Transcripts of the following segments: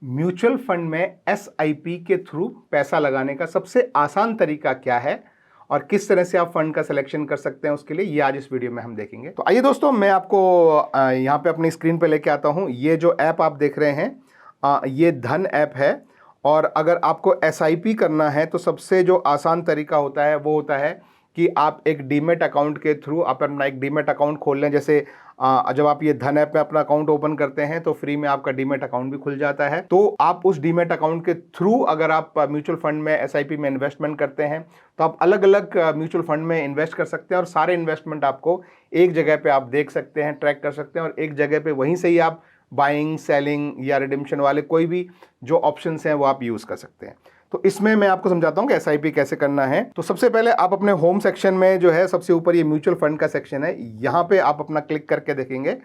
Mutual fund में SIP के through पैसा लगाने का सबसे आसान तरीका क्या है और किस तरह से आप फंड का सिलेक्शन कर सकते हैं, उसके लिए ये आज इस वीडियो में हम देखेंगे। तो आइए दोस्तों, मैं आपको यहाँ पे अपनी स्क्रीन पे लेके आता हूँ। ये जो ऐप आप देख रहे हैं ये धन ऐप है। और अगर आपको एसआईपी करना है तो सबसे जो आसान तरीका होता है वो होता है कि आप एक डीमेट अकाउंट के थ्रू आप अपना एक डीमेट अकाउंट खोल लें। जैसे जब आप ये धन ऐप में अपना अकाउंट ओपन करते हैं तो फ्री में आपका डीमेट अकाउंट भी खुल जाता है। तो आप उस डीमेट अकाउंट के थ्रू अगर आप म्यूचुअल फंड में एसआईपी में इन्वेस्टमेंट करते हैं तो आप अलग अलग म्यूचुअल फंड में इन्वेस्ट कर सकते हैं और सारे इन्वेस्टमेंट आपको एक जगह पे आप देख सकते हैं, ट्रैक कर सकते हैं और एक जगह पे वहीं से ही आप बाइंग, सेलिंग या रिडिम्पशन वाले कोई भी जो ऑप्शंस हैं वो आप यूज़ कर सकते हैं। तो इसमें मैं आपको समझाता हूं कि एसआईपी कैसे करना है। तो सबसे पहले आप अपने होम सेक्शन में जो है सबसे ऊपर ये म्यूचुअल फंड का सेक्शन है, यहाँ पे आप अपना क्लिक करके देखेंगे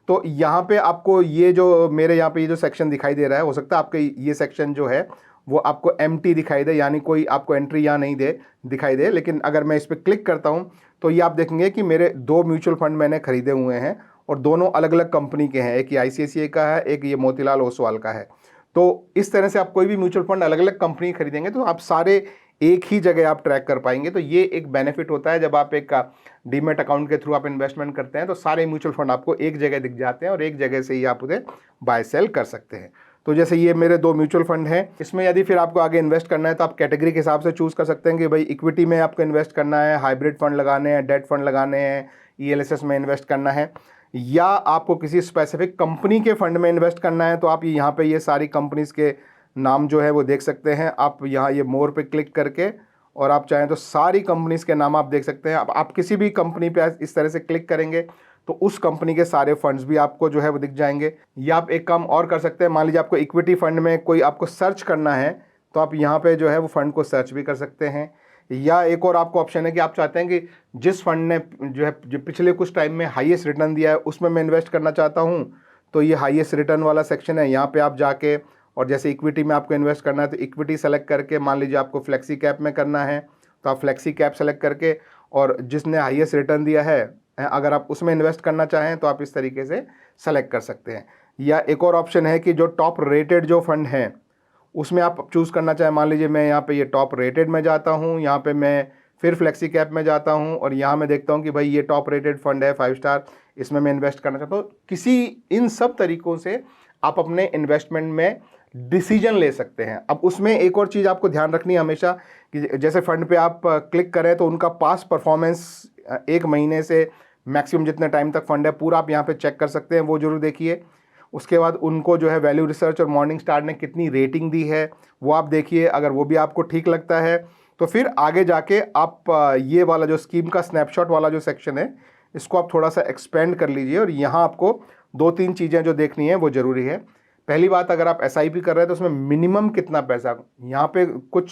तो यहाँ पे आपको ये जो मेरे यहाँ पे ये जो सेक्शन दिखाई दे रहा है, हो सकता है आपके ये सेक्शन जो है वो आपको एम्प्टी दिखाई दे, यानी कोई आपको एंट्री यहाँ नहीं दिखाई दे। लेकिन अगर मैं इस पर क्लिक करता हूँ तो ये आप देखेंगे कि मेरे दो म्यूचुअल फंड मैंने खरीदे हुए हैं और दोनों अलग अलग कंपनी के हैं। एक ये आईसीआईसीआई का है, एक ये मोतीलाल ओसवाल का है। तो इस तरह से आप कोई भी म्यूचुअल फंड अलग अलग कंपनी खरीदेंगे तो आप सारे एक ही जगह आप ट्रैक कर पाएंगे। तो ये एक बेनिफिट होता है जब आप एक डीमेट अकाउंट के थ्रू आप इन्वेस्टमेंट करते हैं तो सारे म्यूचुअल फंड आपको एक जगह दिख जाते हैं और एक जगह से ही आप उन्हें बाय सेल कर सकते हैं। तो जैसे ये मेरे दो म्यूचुअल फंड हैं, इसमें यदि फिर आपको आगे इन्वेस्ट करना है तो आप कैटेगरी के हिसाब से चूज़ कर सकते हैं कि भाई इक्विटी में आपको इन्वेस्ट करना है, हाइब्रिड फंड लगाने हैं, डेट फंड लगाने हैं, ईएलएसएस में इन्वेस्ट करना है, या आपको किसी स्पेसिफिक कंपनी के फंड में इन्वेस्ट करना है। तो आप यहाँ पे ये सारी कंपनीज के नाम जो है वो देख सकते हैं। आप यहाँ ये मोर पे क्लिक करके और आप चाहें तो सारी कंपनीज के नाम आप देख सकते हैं। अब आप किसी भी कंपनी पे इस तरह से क्लिक करेंगे तो उस कंपनी के सारे फंड्स भी आपको जो है वो दिख जाएंगे। या आप एक काम और कर सकते हैं, मान लीजिए आपको इक्विटी फंड में कोई आपको सर्च करना है तो आप यहाँ पे जो है वो फंड को सर्च भी कर सकते हैं। या एक और आपको ऑप्शन है कि आप चाहते हैं कि जिस फंड ने जो पिछले कुछ टाइम में हाईएस्ट रिटर्न दिया है उसमें मैं इन्वेस्ट करना चाहता हूँ, तो ये हाईएस्ट रिटर्न वाला सेक्शन है। यहाँ पे आप जाके और जैसे इक्विटी में आपको इन्वेस्ट करना है तो इक्विटी सेलेक्ट करके, मान लीजिए आपको फ्लेक्सी कैप में करना है तो आप फ्लेक्सी कैप सेलेक्ट करके और जिसने हाईएस्ट रिटर्न दिया है अगर आप उसमें इन्वेस्ट करना चाहें तो आप इस तरीके से सेलेक्ट कर सकते हैं। या एक और ऑप्शन है कि जो टॉप रेटेड जो फंड हैं उसमें आप चूज़ करना चाहें। मान लीजिए मैं यहाँ पे ये टॉप रेटेड में जाता हूँ, यहाँ पे मैं फिर फ्लेक्सी कैप में जाता हूँ और यहाँ मैं देखता हूँ कि भाई ये टॉप रेटेड फंड है 5 स्टार, इसमें मैं इन्वेस्ट करना चाहता हूँ। किसी इन सब तरीक़ों से आप अपने इन्वेस्टमेंट में डिसीजन ले सकते हैं। अब उसमें एक और चीज़ आपको ध्यान रखनी है हमेशा कि जैसे फंड पे आप क्लिक करें तो उनका पास परफॉर्मेंस 1 महीने से मैक्सिमम जितने टाइम तक फंड है पूरा आप यहाँ पे चेक कर सकते हैं, वो जरूर देखिए। उसके बाद उनको जो है वैल्यू रिसर्च और मॉर्निंग स्टार ने कितनी रेटिंग दी है वो आप देखिए। अगर वो भी आपको ठीक लगता है तो फिर आगे जाके आप ये वाला जो स्कीम का स्नैपशॉट वाला जो सेक्शन है इसको आप थोड़ा सा एक्सपेंड कर लीजिए और यहाँ आपको 2-3 चीज़ें जो देखनी है वो ज़रूरी है। पहली बात, अगर आप एसआईपी कर रहे हैं तो उसमें मिनिमम कितना पैसा, यहाँ पे कुछ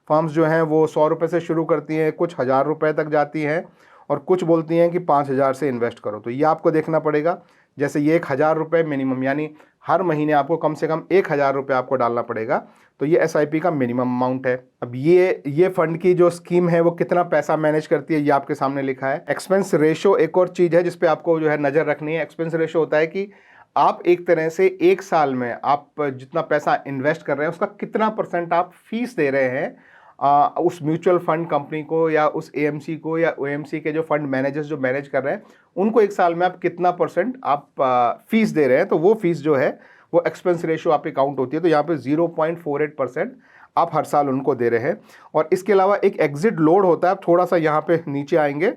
फर्म्स जो हैं वो 100 रुपये से शुरू करती हैं, कुछ 1000 रुपये तक जाती हैं और कुछ बोलती हैं कि 5000 से इन्वेस्ट करो। तो ये आपको देखना पड़ेगा। जैसे ये 1000 रुपये मिनिमम, यानी हर महीने आपको कम से कम 1000 रुपये आपको डालना पड़ेगा। तो ये एसआईपी का मिनिमम अमाउंट है। अब ये फंड की जो स्कीम है वो कितना पैसा मैनेज करती है ये आपके सामने लिखा है। एक्सपेंस रेशो एक और चीज़ है जिस पे आपको जो है नज़र रखनी है। एक्सपेंस रेशो होता है कि आप एक तरह से 1 साल में आप जितना पैसा इन्वेस्ट कर रहे हैं उसका कितना % आप फीस दे रहे हैं उस म्यूचुअल फंड कंपनी को या उस एएमसी को या ओएमसी के जो फंड मैनेजर्स जो मैनेज कर रहे हैं उनको 1 साल में आप कितना % आप फीस दे रहे हैं। तो वो फीस जो है वो एक्सपेंस रेशो आपकी काउंट होती है। तो यहाँ पे 0.48% आप हर साल उनको दे रहे हैं। और इसके अलावा एक एग्जिट लोड होता है। आप थोड़ा सा यहाँ पे नीचे आएंगे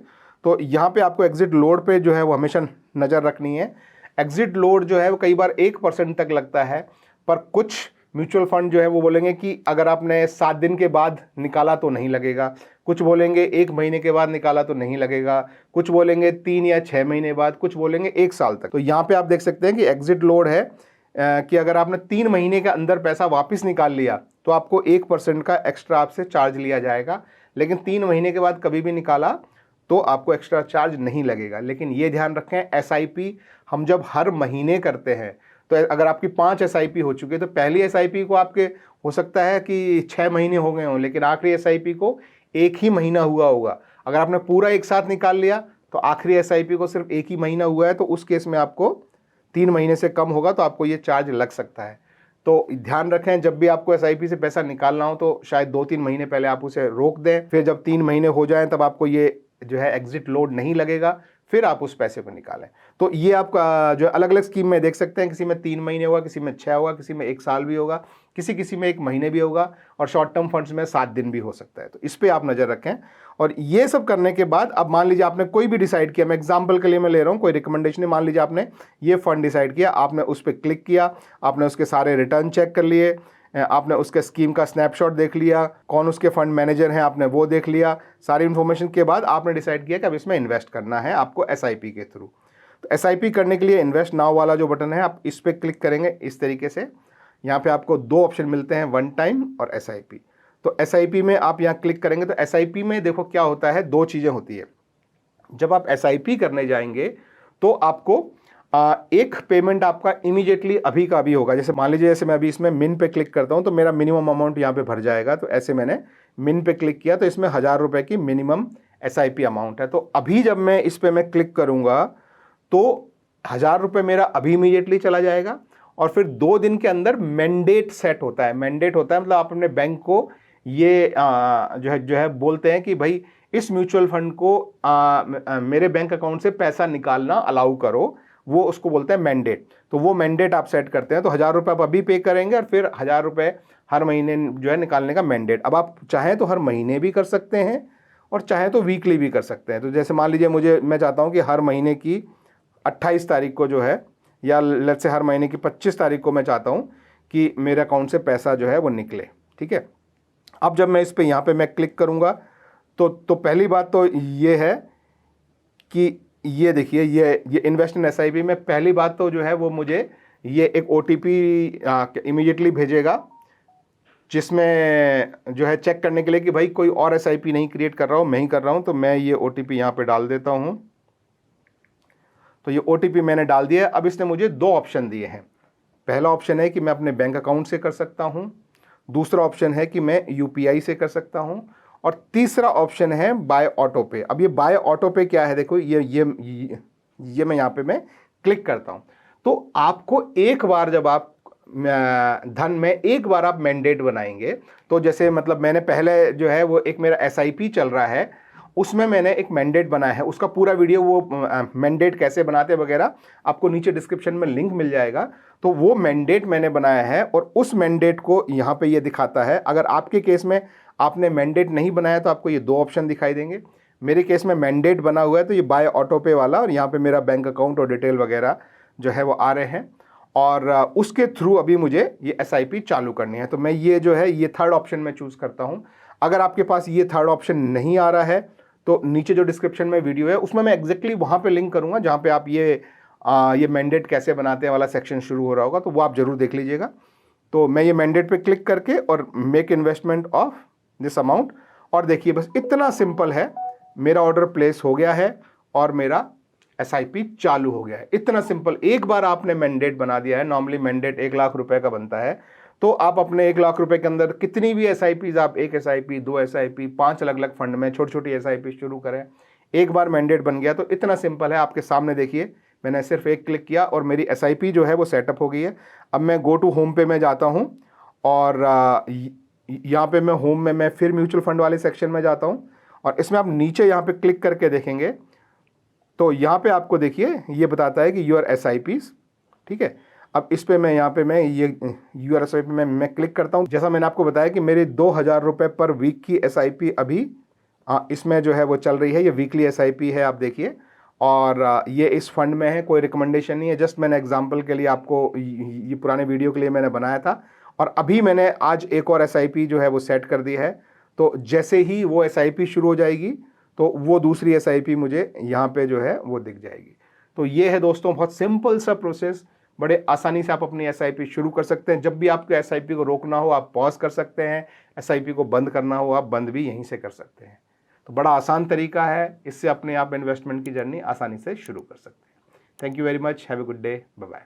तो यहाँ पे आपको एग्जिट लोड पे जो है वो हमेशा नज़र रखनी है। एग्जिट लोड जो है वो कई बार 1% तक लगता है, पर कुछ म्यूचुअल फंड जो है वो बोलेंगे कि अगर आपने 7 दिन के बाद निकाला तो नहीं लगेगा, कुछ बोलेंगे 1 महीने के बाद निकाला तो नहीं लगेगा, कुछ बोलेंगे 3 या 6 महीने बाद, कुछ बोलेंगे 1 साल तक। तो यहाँ पे आप देख सकते हैं कि एग्जिट लोड है कि अगर आपने 3 महीने के अंदर पैसा वापस निकाल लिया तो आपको 1% का एक्स्ट्रा आपसे चार्ज लिया जाएगा, लेकिन 3 महीने के बाद कभी भी निकाला तो आपको एक्स्ट्रा चार्ज नहीं लगेगा। लेकिन ये ध्यान रखें, एसआईपी हम जब हर महीने करते हैं तो अगर आपकी 5 एसआईपी हो चुकी है तो पहली एसआईपी को आपके हो सकता है कि 6 महीने हो गए हों, लेकिन आखिरी एसआईपी को 1 ही महीना हुआ होगा। अगर आपने पूरा एक साथ निकाल लिया तो आखिरी एसआईपी को सिर्फ 1 ही महीना हुआ है, तो उस केस में आपको 3 महीने से कम होगा तो आपको ये चार्ज लग सकता है। तो ध्यान रखें, जब भी आपको एसआईपी से पैसा निकालना हो तो शायद 2-3 महीने पहले आप उसे रोक दें, फिर जब 3 महीने हो जाएं तब आपको ये जो है एग्जिट लोड नहीं लगेगा, फिर आप उस पैसे को निकालें। तो ये आपका जो अलग अलग स्कीम में देख सकते हैं, किसी में 3 महीने होगा, किसी में 6 होगा, किसी में 1 साल भी होगा, किसी में 1 महीने भी होगा, और शॉर्ट टर्म फंड्स में 7 दिन भी हो सकता है। तो इस पर आप नज़र रखें। और ये सब करने के बाद अब मान लीजिए आपने कोई भी डिसाइड किया, मैं एग्जाम्पल के लिए मैं ले रहा हूँ, कोई रिकमेंडेशन नहीं, मान लीजिए आपने ये फंड डिसाइड किया, आपने उस पर क्लिक किया, आपने उसके सारे रिटर्न चेक कर लिए, आपने उसके स्कीम का स्नैपशॉट देख लिया, कौन उसके फंड मैनेजर हैं आपने वो देख लिया, सारी इन्फॉर्मेशन के बाद आपने डिसाइड किया कि अब इसमें इन्वेस्ट करना है आपको एसआईपी के थ्रू। तो एसआईपी करने के लिए इन्वेस्ट नाउ वाला जो बटन है, आप इस पर क्लिक करेंगे इस तरीके से। यहाँ पे आपको 2 ऑप्शन मिलते हैं, वन टाइम और एसआईपी। तो एसआईपी में आप यहाँ क्लिक करेंगे तो एसआईपी में देखो क्या होता है, 2 चीज़ें होती है। जब आप एसआईपी करने जाएंगे तो आपको एक पेमेंट आपका इमीडिएटली अभी का अभी होगा। जैसे मान लीजिए, जैसे मैं अभी इसमें मिन पे क्लिक करता हूं तो मेरा मिनिमम अमाउंट यहाँ पे भर जाएगा। तो ऐसे मैंने मिन पे क्लिक किया तो इसमें 1000 रुपये की मिनिमम एसआईपी अमाउंट है। तो अभी जब मैं इस पर मैं क्लिक करूँगा तो 1000 रुपये मेरा अभी इमीडिएटली चला जाएगा, और फिर 2 दिन के अंदर मैंडेट सेट होता है। मैंडेट होता है मतलब आप अपने बैंक को ये जो है बोलते हैं कि भाई इस म्यूचुअल फंड को मेरे बैंक अकाउंट से पैसा निकालना अलाउ करो, वो उसको बोलते हैं मैंडेट। तो वो मैंडेट आप सेट करते हैं। तो 1000 रुपये आप अभी पे करेंगे और फिर 1000 रुपये हर महीने जो है निकालने का मैंडेट। अब आप चाहें तो हर महीने भी कर सकते हैं और चाहें तो वीकली भी कर सकते हैं। तो जैसे मान लीजिए मैं चाहता हूं कि हर महीने की 28 तारीख को जो है, या लेट्स से हर महीने की 25 तारीख को मैं चाहता हूं कि मेरे अकाउंट से पैसा जो है वो निकले। ठीक है, अब जब मैं इस पर यहाँ पे मैं क्लिक करूँगा तो पहली बात तो ये है कि ये देखिए, ये इन्वेस्ट इन एसआईपी में पहली बात तो जो है वो मुझे ये एक ओटीपी इमीडिएटली भेजेगा, जिसमें जो है चेक करने के लिए कि भाई कोई और एसआईपी नहीं क्रिएट कर रहा हूँ, मैं ही कर रहा हूँ। तो मैं ये ओटीपी यहाँ पे डाल देता हूँ। तो ये ओटीपी मैंने डाल दिया। अब इसने मुझे 2 ऑप्शन दिए हैं। पहला ऑप्शन है कि मैं अपने बैंक अकाउंट से कर सकता हूँ, दूसरा ऑप्शन है कि मैं यूपीआई से कर सकता हूँ, और तीसरा ऑप्शन है बाय ऑटो पे। अब ये बाय ऑटो पे क्या है, देखो ये मैं यहाँ पे मैं क्लिक करता हूँ तो आपको एक बार जब आप धन में एक बार आप मैंडेट बनाएंगे, तो जैसे मतलब मैंने पहले जो है वो एक मेरा एसआईपी चल रहा है, उसमें मैंने एक मैंडेट बनाया है। उसका पूरा वीडियो वो मैंडेट कैसे बनाते वगैरह आपको नीचे डिस्क्रिप्शन में लिंक मिल जाएगा। तो वो मैंडेट मैंने बनाया है और उस मैंडेट को यहाँ पे ये दिखाता है। अगर आपके केस में आपने मैंडेट नहीं बनाया तो आपको ये 2 ऑप्शन दिखाई देंगे। मेरे केस में मैंडेट बना हुआ है तो ये बाय ऑटो पे वाला, और यहाँ पे मेरा बैंक अकाउंट और डिटेल वगैरह जो है वो आ रहे हैं, और उसके थ्रू अभी मुझे ये एसआईपी चालू करनी है। तो मैं ये जो है ये 3rd ऑप्शन में चूज़ करता हूँ। अगर आपके पास ये 3rd ऑप्शन नहीं आ रहा है तो नीचे जो डिस्क्रिप्शन में वीडियो है उसमें मैं एग्जैक्टली वहाँ पे लिंक करूँगा जहाँ पे आप ये मैंडेट कैसे बनाते हैं वाला सेक्शन शुरू हो रहा होगा, तो वो आप ज़रूर देख लीजिएगा। तो मैं ये मैंडेट पे क्लिक करके और make investment of this amount, और देखिए बस इतना सिंपल है, मेरा ऑर्डर प्लेस हो गया है और मेरा एसआईपी चालू हो गया है। इतना सिंपल, एक बार आपने मैंडेट बना दिया है। नॉर्मली मैंडेट 1 लाख रुपए का बनता है, तो आप अपने 1 लाख रुपए के अंदर कितनी भी एसआईपीज, आप 1 एसआईपी, 2 एसआईपी, 5 अलग अलग फंड में छोटी छोटी एसआईपी शुरू करें। एक बार मैंडेट बन गया तो इतना सिंपल है। आपके सामने देखिए, मैंने सिर्फ एक क्लिक किया और मेरी एसआईपी जो है वो सेटअप हो गई है। अब मैं गो टू होम पे मैं जाता हूँ और यहाँ पे मैं होम में मैं फिर म्यूचुअल फंड वाले सेक्शन में जाता हूँ, और इसमें आप नीचे यहाँ पे क्लिक करके देखेंगे तो यहाँ पे आपको देखिए ये बताता है कि यूर एसआईपीज। ठीक है, अब इस पे मैं यहाँ पे मैं ये यूर एसआईपी में मैं क्लिक करता हूँ। जैसा मैंने आपको बताया कि मेरी 2000 रुपये पर वीक की एसआईपी अभी इसमें जो है वो चल रही है। ये वीकली एसआईपी है, आप देखिए, और ये इस फंड में है, कोई रिकमेंडेशन नहीं है, जस्ट मैंने एग्जाम्पल के लिए आपको ये पुराने वीडियो के लिए मैंने बनाया था। और अभी मैंने आज एक और एसआईपी जो है वो सेट कर दी है। तो जैसे ही वो एसआईपी शुरू हो जाएगी तो वो दूसरी एसआईपी मुझे यहाँ पे जो है वो दिख जाएगी। तो ये है दोस्तों बहुत सिंपल सा प्रोसेस, बड़े आसानी से आप अपनी एसआईपी शुरू कर सकते हैं। जब भी आपको एसआईपी को रोकना हो आप पॉज कर सकते हैं, एसआईपी को बंद करना हो आप बंद भी यहीं से कर सकते हैं। तो बड़ा आसान तरीका है, इससे अपने आप इन्वेस्टमेंट की जर्नी आसानी से शुरू कर सकते हैं। Thank you very much, have a good day, bye bye.